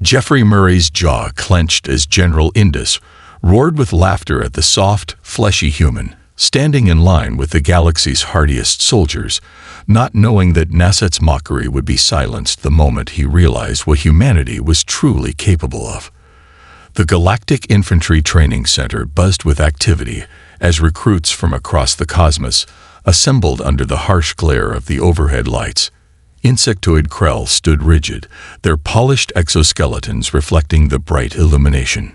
Jeffrey Murray's jaw clenched as General Indus roared with laughter at the soft, fleshy human, standing in line with the galaxy's hardiest soldiers, not knowing that Nasset's mockery would be silenced the moment he realized what humanity was truly capable of. The Galactic Infantry Training Center buzzed with activity as recruits from across the cosmos assembled under the harsh glare of the overhead lights. Insectoid Krell stood rigid, their polished exoskeletons reflecting the bright illumination.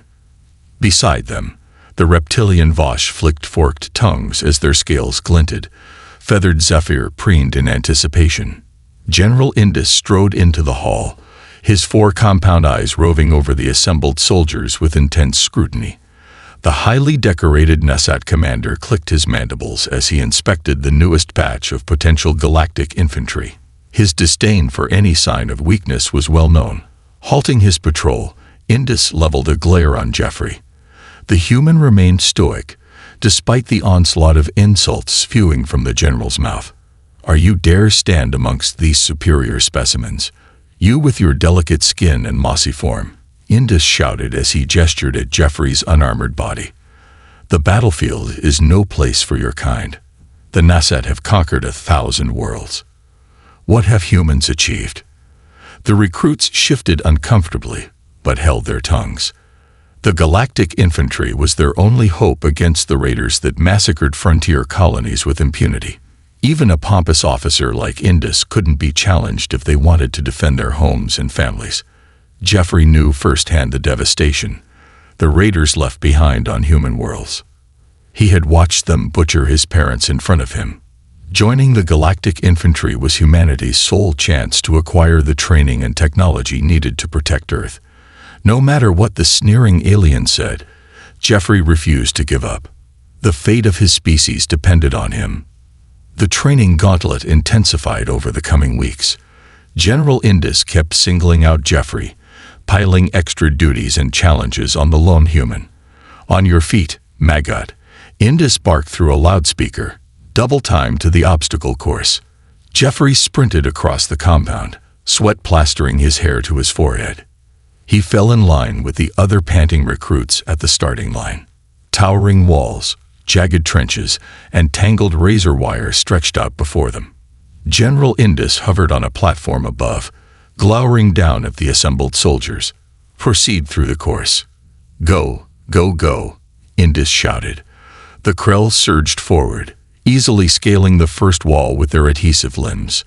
Beside them, the reptilian Vosh flicked forked tongues as their scales glinted. Feathered Zephyr preened in anticipation. General Indus strode into the hall, his four compound eyes roving over the assembled soldiers with intense scrutiny. The highly decorated Nasset commander clicked his mandibles as he inspected the newest batch of potential galactic infantry. His disdain for any sign of weakness was well known. Halting his patrol, Indus leveled a glare on Jeffrey. The human remained stoic, despite the onslaught of insults spewing from the general's mouth. "Are you dare stand amongst these superior specimens? You with your delicate skin and mossy form," Indus shouted as he gestured at Jeffrey's unarmored body. "The battlefield is no place for your kind. The Nasset have conquered 1,000 worlds. What have humans achieved?" The recruits shifted uncomfortably, but held their tongues. The Galactic Infantry was their only hope against the raiders that massacred frontier colonies with impunity. Even a pompous officer like Indus couldn't be challenged if they wanted to defend their homes and families. Jeffrey knew firsthand the devastation the raiders left behind on human worlds. He had watched them butcher his parents in front of him. Joining the Galactic Infantry was humanity's sole chance to acquire the training and technology needed to protect Earth. No matter what the sneering alien said, Jeffrey refused to give up. The fate of his species depended on him. The training gauntlet intensified over the coming weeks. General Indus kept singling out Jeffrey, piling extra duties and challenges on the lone human. "On your feet, Maggot," Indus barked through a loudspeaker. "Double time to the obstacle course." Jeffrey sprinted across the compound, sweat plastering his hair to his forehead. He fell in line with the other panting recruits at the starting line. Towering walls, jagged trenches, and tangled razor wire stretched out before them. General Indus hovered on a platform above, glowering down at the assembled soldiers. "Proceed through the course." "Go, go, go," Indus shouted. The Krell surged forward, easily scaling the first wall with their adhesive limbs.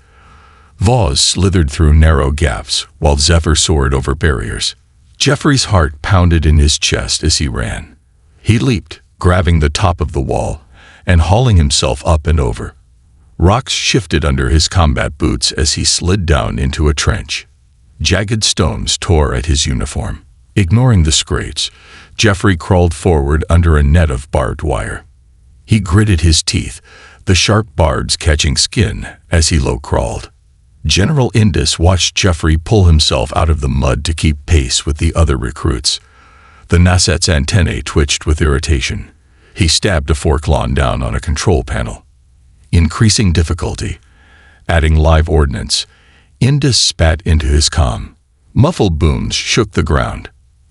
Vaz slithered through narrow gaps, while Zephyr soared over barriers. Jeffrey's heart pounded in his chest as he ran. He leaped, grabbing the top of the wall, and hauling himself up and over. Rocks shifted under his combat boots as he slid down into a trench. Jagged stones tore at his uniform. Ignoring the scrapes, Jeffrey crawled forward under a net of barbed wire. He gritted his teeth, the sharp barbs catching skin as he low-crawled. General Indus watched Jeffrey pull himself out of the mud to keep pace with the other recruits. The Nasset's antennae twitched with irritation. He stabbed a forklawn down on a control panel. Increasing difficulty. Adding live ordnance, Indus spat into his comm. Muffled booms shook the ground.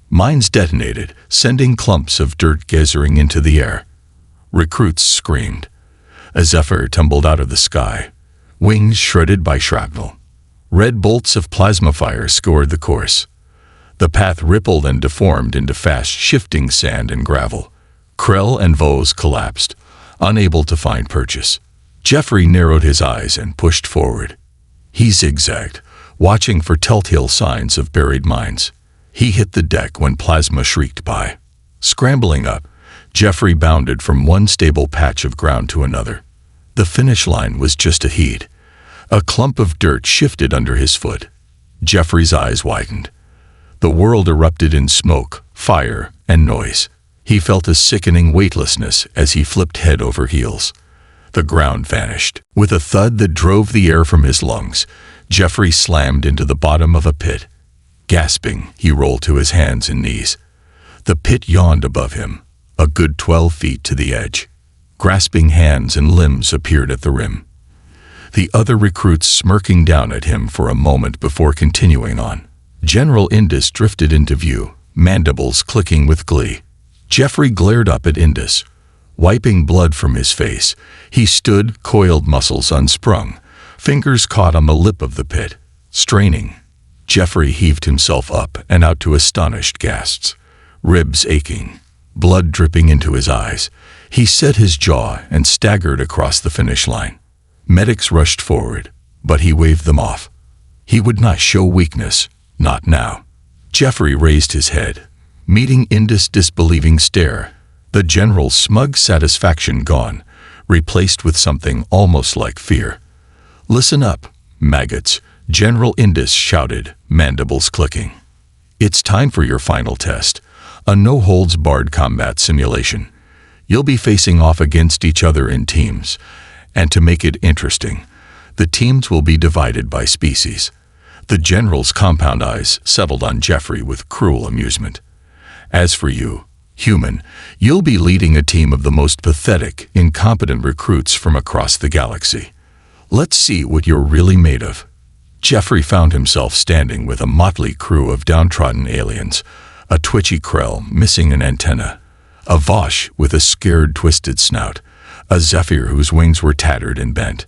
Mines detonated, sending clumps of dirt geysering into the air. Recruits screamed. A Zephyr tumbled out of the sky, wings shredded by shrapnel. Red bolts of plasma fire scored the course. The path rippled and deformed into fast shifting sand and gravel. Krell and Vos collapsed, unable to find purchase. Jeffrey narrowed his eyes and pushed forward. He zigzagged, watching for telltale signs of buried mines. He hit the deck when plasma shrieked by. Scrambling up, Jeffrey bounded from one stable patch of ground to another. The finish line was just ahead. A clump of dirt shifted under his foot. Jeffrey's eyes widened. The world erupted in smoke, fire, and noise. He felt a sickening weightlessness as he flipped head over heels. The ground vanished. With a thud that drove the air from his lungs, Jeffrey slammed into the bottom of a pit. Gasping, he rolled to his hands and knees. The pit yawned above him, a good 12 feet to the edge. Grasping hands and limbs appeared at the rim. The other recruits smirking down at him for a moment before continuing on. General Indus drifted into view, mandibles clicking with glee. Jeffrey glared up at Indus. Wiping blood from his face, he stood, coiled muscles unsprung, fingers caught on the lip of the pit. Straining, Jeffrey heaved himself up and out to astonished gasps, ribs aching, blood dripping into his eyes. He set his jaw and staggered across the finish line. Medics rushed forward, but he waved them off. He would not show weakness, not now. Jeffrey raised his head, meeting Indus' disbelieving stare, the general's smug satisfaction gone, replaced with something almost like fear. "Listen up, maggots," General Indus shouted, mandibles clicking. "It's time for your final test, a no-holds-barred combat simulation. You'll be facing off against each other in teams, and to make it interesting, the teams will be divided by species." The general's compound eyes settled on Jeffrey with cruel amusement. "As for you, human, you'll be leading a team of the most pathetic, incompetent recruits from across the galaxy. Let's see what you're really made of." Jeffrey found himself standing with a motley crew of downtrodden aliens, a twitchy Krell missing an antenna, a Vosh with a scared, twisted snout, a Zephyr whose wings were tattered and bent.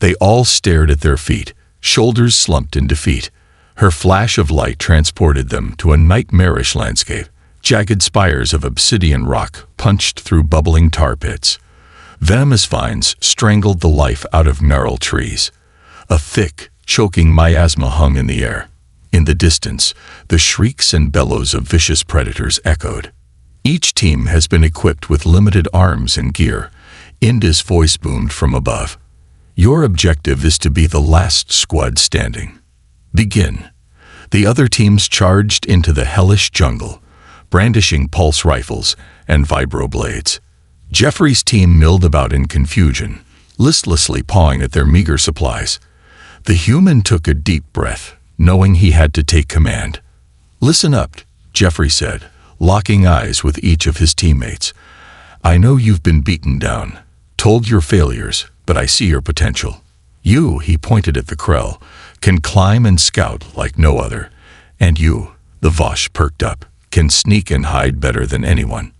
They all stared at their feet, shoulders slumped in defeat. Her flash of light transported them to a nightmarish landscape. Jagged spires of obsidian rock punched through bubbling tar pits. Venomous vines strangled the life out of gnarled trees. A thick, choking miasma hung in the air. In the distance, the shrieks and bellows of vicious predators echoed. "Each team has been equipped with limited arms and gear," Indus' voice boomed from above. "Your objective is to be the last squad standing. Begin." The other teams charged into the hellish jungle, brandishing pulse rifles and vibroblades. Jeffrey's team milled about in confusion, listlessly pawing at their meager supplies. The human took a deep breath, knowing he had to take command. "Listen up," Jeffrey said, locking eyes with each of his teammates. "I know you've been beaten down, told your failures, but I see your potential. You," he pointed at the Krell, "can climb and scout like no other. And you," the Vosh perked up, "can sneak and hide better than anyone.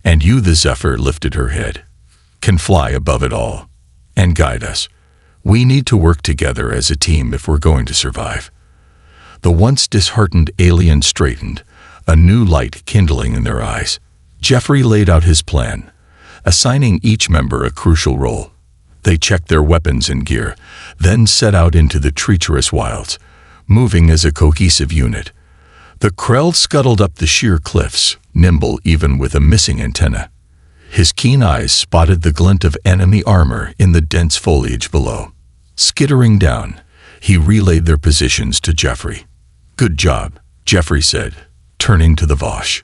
And you," the Zephyr lifted her head, "can fly above it all and guide us. We need to work together as a team if we're going to survive." The once disheartened alien straightened, a new light kindling in their eyes. Jeffrey laid out his plan, assigning each member a crucial role. They checked their weapons and gear, then set out into the treacherous wilds, moving as a cohesive unit. The Krell scuttled up the sheer cliffs, nimble even with a missing antenna. His keen eyes spotted the glint of enemy armor in the dense foliage below. Skittering down, he relayed their positions to Jeffrey. "Good job," Jeffrey said, turning to the Vosh.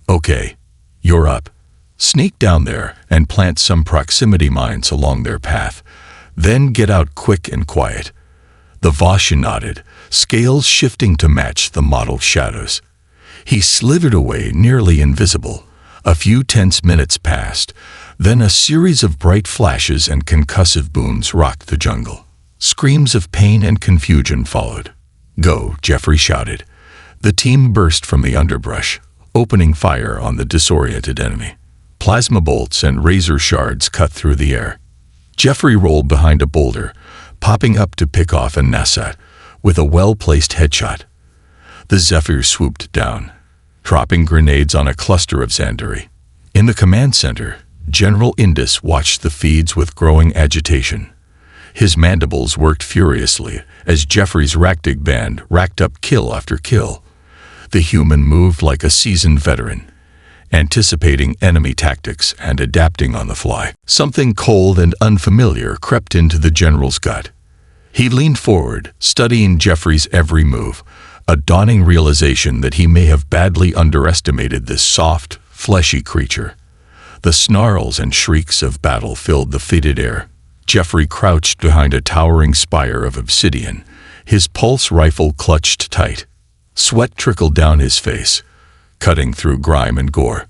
"Okay, you're up. Sneak down there and plant some proximity mines along their path. Then get out quick and quiet." The Vosh nodded, scales shifting to match the mottled shadows. He slithered away, nearly invisible. A few tense minutes passed, then a series of bright flashes and concussive booms rocked the jungle. Screams of pain and confusion followed. "Go," Jeffrey shouted. The team burst from the underbrush, opening fire on the disoriented enemy. Plasma bolts and razor shards cut through the air. Jeffrey rolled behind a boulder, popping up to pick off a Nassat with a well-placed headshot. The Zephyr swooped down, dropping grenades on a cluster of Xandari. In the command center, General Indus watched the feeds with growing agitation. His mandibles worked furiously as Jeffrey's Rakdig band racked up kill after kill. The human moved like a seasoned veteran, anticipating enemy tactics and adapting on the fly. Something cold and unfamiliar crept into the general's gut. He leaned forward, studying Jeffrey's every move, a dawning realization that he may have badly underestimated this soft, fleshy creature. The snarls and shrieks of battle filled the fetid air. Jeffrey crouched behind a towering spire of obsidian, his pulse rifle clutched tight. Sweat trickled down his face, cutting through grime and gore.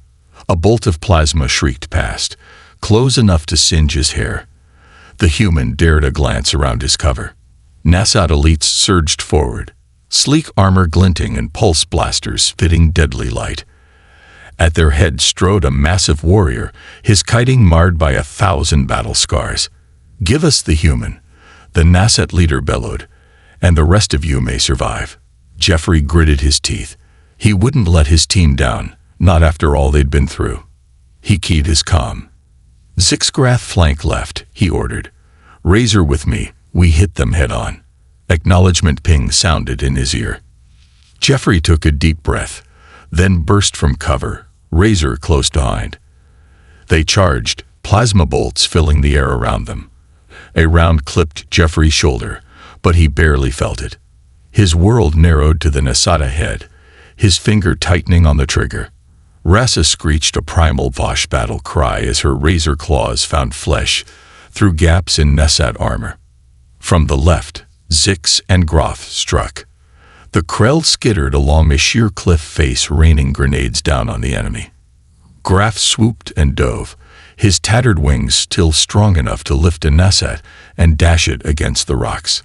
A bolt of plasma shrieked past, close enough to singe his hair. The human dared a glance around his cover. Nassat elites surged forward, sleek armor glinting and pulse blasters spitting deadly light. At their head strode a massive warrior, his kiting marred by 1,000 battle scars. "Give us the human," the Nasset leader bellowed, "and the rest of you may survive." Jeffrey gritted his teeth. He wouldn't let his team down, not after all they'd been through. He keyed his comm. "Zixgrath flank left," he ordered. "Razor with me, we hit them head on." Acknowledgement ping sounded in his ear. Jeffrey took a deep breath, then burst from cover, Razor close behind. They charged, plasma bolts filling the air around them. A round clipped Jeffrey's shoulder, but he barely felt it. His world narrowed to the Nasata head, his finger tightening on the trigger. Rasa screeched a primal Vosh battle cry as her razor claws found flesh through gaps in Nasat armor. From the left, Zix and Groth struck. The Krell skittered along a sheer cliff face, raining grenades down on the enemy. Graf swooped and dove, his tattered wings still strong enough to lift a Nasat and dash it against the rocks.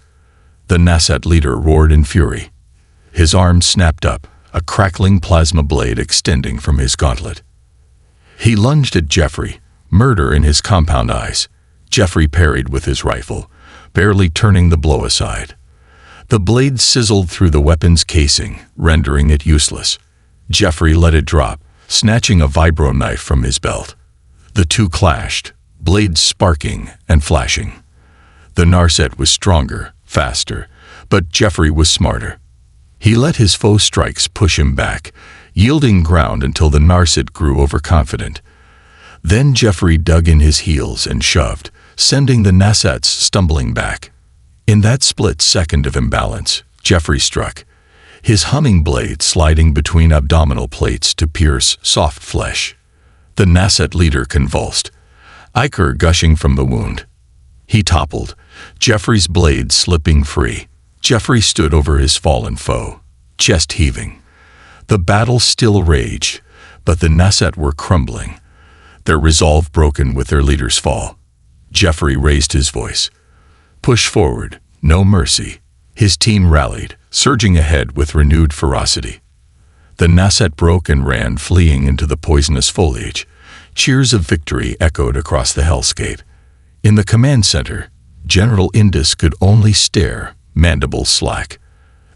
The Nasat leader roared in fury. His arm snapped up, a crackling plasma blade extending from his gauntlet. He lunged at Jeffrey, murder in his compound eyes. Jeffrey parried with his rifle, barely turning the blow aside. The blade sizzled through the weapon's casing, rendering it useless. Jeffrey let it drop, snatching a vibro knife from his belt. The two clashed, blades sparking and flashing. The Narset was stronger, faster, but Jeffrey was smarter. He let his foe strikes push him back, yielding ground until the Narset grew overconfident. Then Jeffrey dug in his heels and shoved, sending the Nasats stumbling back. In that split second of imbalance, Jeffrey struck, his humming blade sliding between abdominal plates to pierce soft flesh. The Nasset leader convulsed, ichor gushing from the wound. He toppled, Jeffrey's blade slipping free. Jeffrey stood over his fallen foe, chest heaving. The battle still raged, but the Nasset were crumbling, their resolve broken with their leader's fall. Jeffrey raised his voice. "Push forward, no mercy." His team rallied, surging ahead with renewed ferocity. The Nasset broke and ran, fleeing into the poisonous foliage. Cheers of victory echoed across the hellscape. In the command center, General Indus could only stare, mandibles slack.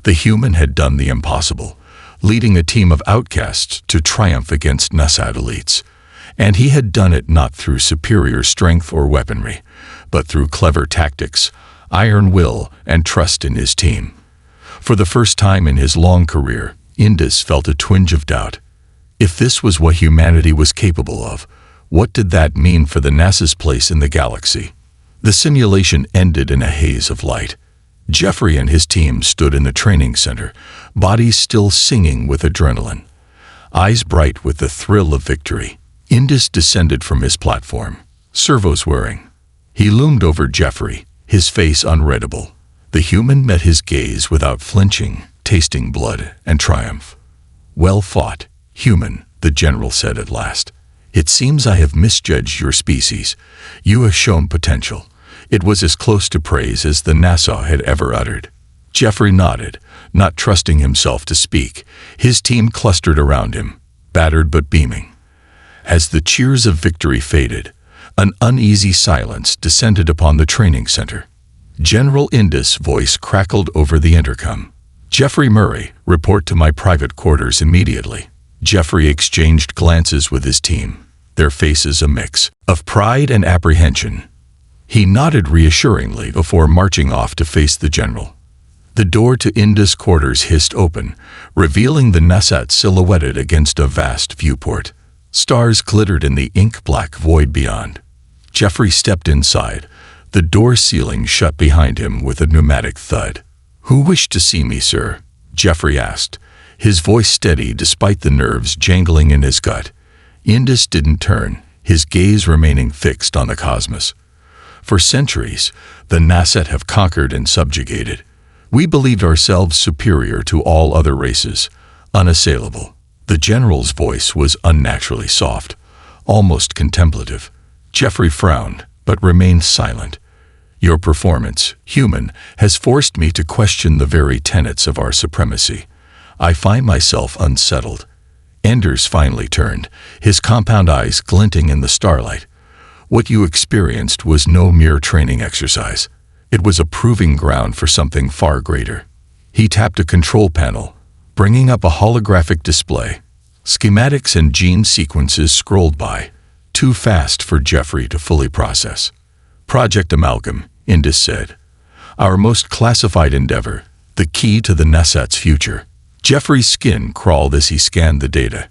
The human had done the impossible, leading a team of outcasts to triumph against Nasat elites. And he had done it not through superior strength or weaponry, but through clever tactics, iron will, and trust in his team. For the first time in his long career, Indus felt a twinge of doubt. If this was what humanity was capable of, what did that mean for the NASA's place in the galaxy? The simulation ended in a haze of light. Jeffrey and his team stood in the training center, bodies still singing with adrenaline, eyes bright with the thrill of victory. Indus descended from his platform, servos whirring. He loomed over Jeffrey, his face unreadable. The human met his gaze without flinching, tasting blood and triumph. "Well fought, human," the general said at last. "It seems I have misjudged your species. You have shown potential." It was as close to praise as the NASA had ever uttered. Jeffrey nodded, not trusting himself to speak. His team clustered around him, battered but beaming. As the cheers of victory faded, an uneasy silence descended upon the training center. General Indus' voice crackled over the intercom. "Jeffrey Murray, report to my private quarters immediately." Jeffrey exchanged glances with his team, their faces a mix of pride and apprehension. He nodded reassuringly before marching off to face the general. The door to Indus' quarters hissed open, revealing the Nasat silhouetted against a vast viewport. Stars glittered in the ink-black void beyond. Jeffrey stepped inside, the door ceiling shut behind him with a pneumatic thud. "Who wished to see me, sir?" Jeffrey asked, his voice steady despite the nerves jangling in his gut. Indus didn't turn, his gaze remaining fixed on the cosmos. "For centuries, the Nasset have conquered and subjugated. We believed ourselves superior to all other races, unassailable." The general's voice was unnaturally soft, almost contemplative. Jeffrey frowned, but remained silent. Your performance, human, has forced me to question the very tenets of our supremacy. I find myself unsettled." Anders finally turned, his compound eyes glinting in the starlight. "What you experienced was no mere training exercise. It was a proving ground for something far greater." He tapped a control panel, bringing up a holographic display. Schematics and gene sequences scrolled by, too fast for Jeffrey to fully process. "Project Amalgam," Indus said. "Our most classified endeavor, the key to the Nasat's future." Jeffrey's skin crawled as he scanned the data.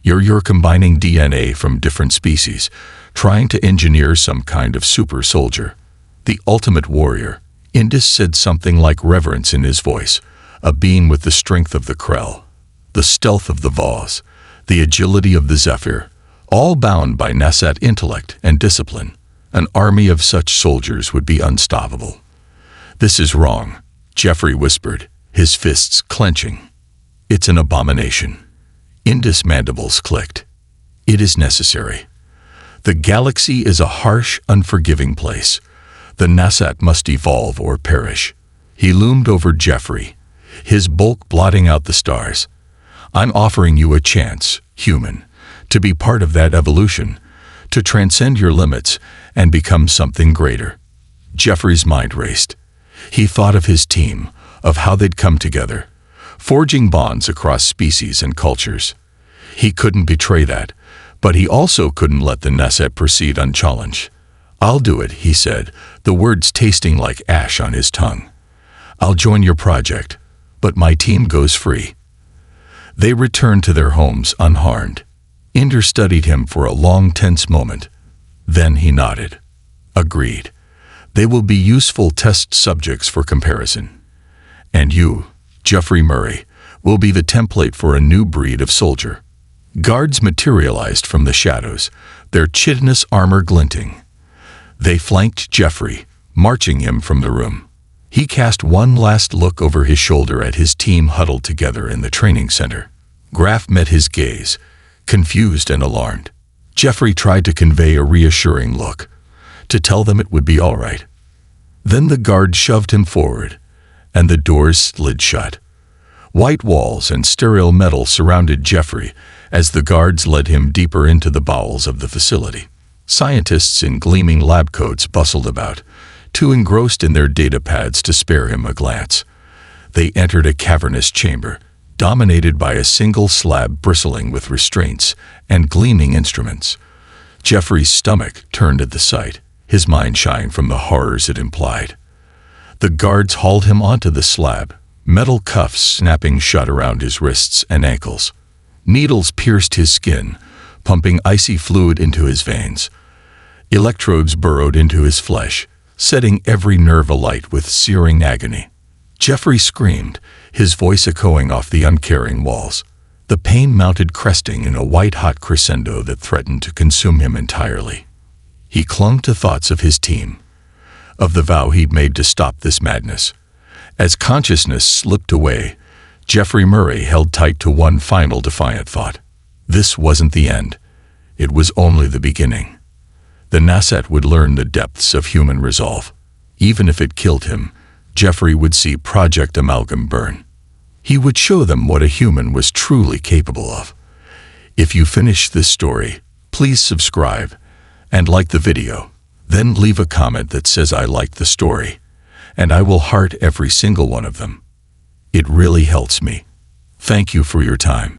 You're combining DNA from different species, trying to engineer some kind of super soldier. The ultimate warrior." Indus said, something like reverence in his voice, "a being with the strength of the Krell, the stealth of the Vaz, the agility of the Zephyr, all bound by Nasat intellect and discipline. An army of such soldiers would be unstoppable." "This is wrong," Jeffrey whispered, his fists clenching. "It's an abomination." Indus' mandibles clicked. "It is necessary. The galaxy is a harsh, unforgiving place. The Nasat must evolve or perish." He loomed over Jeffrey, his bulk blotting out the stars. "I'm offering you a chance, human, to be part of that evolution, to transcend your limits and become something greater." Jeffrey's mind raced. He thought of his team, of how they'd come together, forging bonds across species and cultures. He couldn't betray that, but he also couldn't let the Nasat proceed unchallenged. "I'll do it," he said, the words tasting like ash on his tongue. "I'll join your project, but my team goes free." They returned to their homes unharmed. Inder studied him for a long, tense moment. Then he nodded. "Agreed. They will be useful test subjects for comparison. And you, Jeffrey Murray, will be the template for a new breed of soldier." Guards materialized from the shadows, their chitinous armor glinting. They flanked Jeffrey, marching him from the room. He cast one last look over his shoulder at his team huddled together in the training center. Graf met his gaze, confused and alarmed. Jeffrey tried to convey a reassuring look, to tell them it would be all right. Then the guard shoved him forward, and the doors slid shut. White walls and sterile metal surrounded Jeffrey as the guards led him deeper into the bowels of the facility. Scientists in gleaming lab coats bustled about, too engrossed in their data pads to spare him a glance. They entered a cavernous chamber, dominated by a single slab bristling with restraints and gleaming instruments. Jeffrey's stomach turned at the sight, his mind shying from the horrors it implied. The guards hauled him onto the slab, metal cuffs snapping shut around his wrists and ankles. Needles pierced his skin, pumping icy fluid into his veins. Electrodes burrowed into his flesh, setting every nerve alight with searing agony. Jeffrey screamed, his voice echoing off the uncaring walls. The pain mounted, cresting in a white-hot crescendo that threatened to consume him entirely. He clung to thoughts of his team, of the vow he'd made to stop this madness. As consciousness slipped away, Jeffrey Murray held tight to one final defiant thought. This wasn't the end. It was only the beginning. The Nasat would learn the depths of human resolve. Even if it killed him, Jeffrey would see Project Amalgam burn. He would show them what a human was truly capable of. If you finish this story, please subscribe and like the video. Then leave a comment that says "I liked the story," and I will heart every single one of them. It really helps me. Thank you for your time.